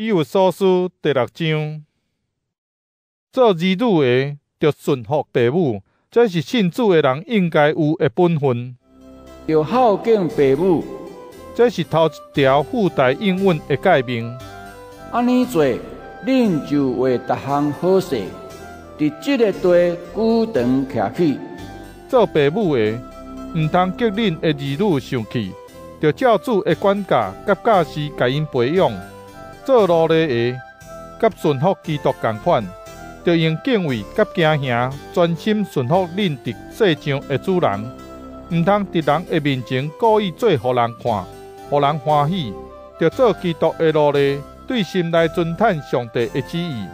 以有所书第6章。做儿女的，着顺服父母，这是信主的人应该有的本分。要孝敬父母，这是头一条附带应允的诫命。安尼做，恁就为逐项好势，伫这个地久长徛起。做父母的，毋通激恁的儿女生气，着照主的管教甲教示，甲因培养。做奴隶的，甲顺服基督同款，着用敬畏甲惊吓，专心顺服恁伫世上的主人，毋通伫人的面前故意做互人看，互人欢喜。着做基督的奴隶，对心内尊叹上帝的旨意，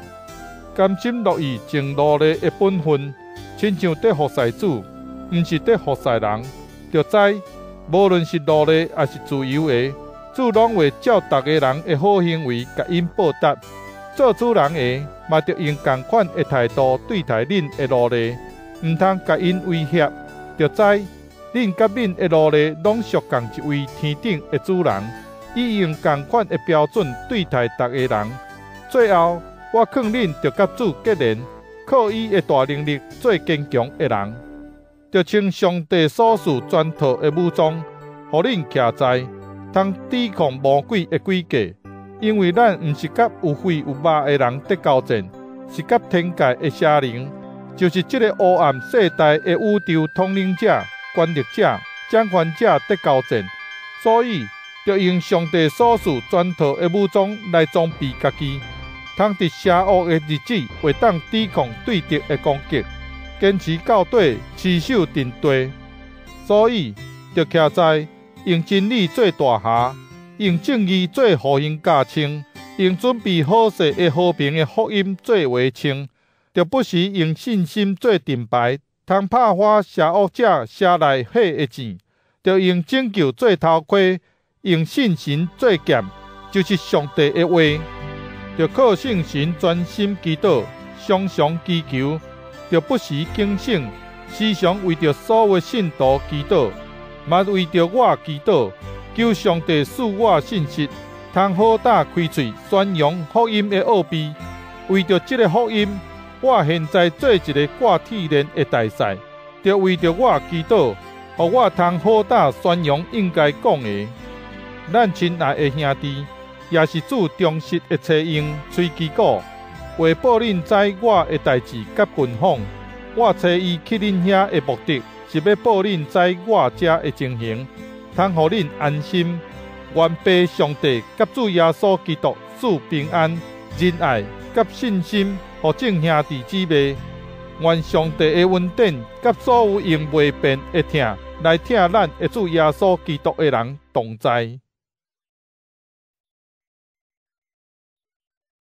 甘心乐意尽奴隶的本分，亲像在服侍主，毋是在服侍人。着知，无论是奴隶还是自由的，主拢会照逐个人的好行为，甲因报答。做主人的，嘛着用同款的态度对待恁的奴隶，毋通甲因威胁。着知，恁甲恁的奴隶拢属共一位天顶的主人，伊用同款的标准对待逐个人。最后，我劝恁着甲主结连，靠伊的大能力做坚强的人，着穿上帝所赐全套的武装，互恁徛在，通抵抗魔鬼的诡计。因为咱毋是甲有血有肉的人在交战，是甲天界的邪灵，就是这个黑暗世代的宇宙统领者、权力者、掌权者在交战。所以，着用上帝所赐全套的武装来装备家己，通伫邪恶的日子会当抵抗对敌的攻击，坚持到底，持守定地。所以，着徛在用真理做大侠。用正义做互因加称，用准备好势的和平的福音做话称，着不时用信心做盾牌，通拍花邪恶者车内火的钱，着用拯救做头盔，用信心做剑，就是上帝的话，着靠圣神专心祈祷，常常祈求，着不时警醒，时常为着所有信徒祈祷，嘛为着我祈祷。求上帝赐我信息，通好胆开嘴宣扬福音的奥秘。为着这个福音，我现在做一个挂铁链的大使，着为着我祈祷，互我通好胆宣扬应该讲的。咱亲爱的兄弟，也是主忠实的妻用吹旗鼓，为报恁知我的代志甲军访。我找伊去恁遐的目的，是要报恁知我遮的情形。通互恁安心，愿父上帝甲主耶稣基督赐平安、仁爱甲信心，互众兄弟姊妹。愿上帝的恩典甲所有用袂变的疼来疼咱的主耶稣基督的人同在。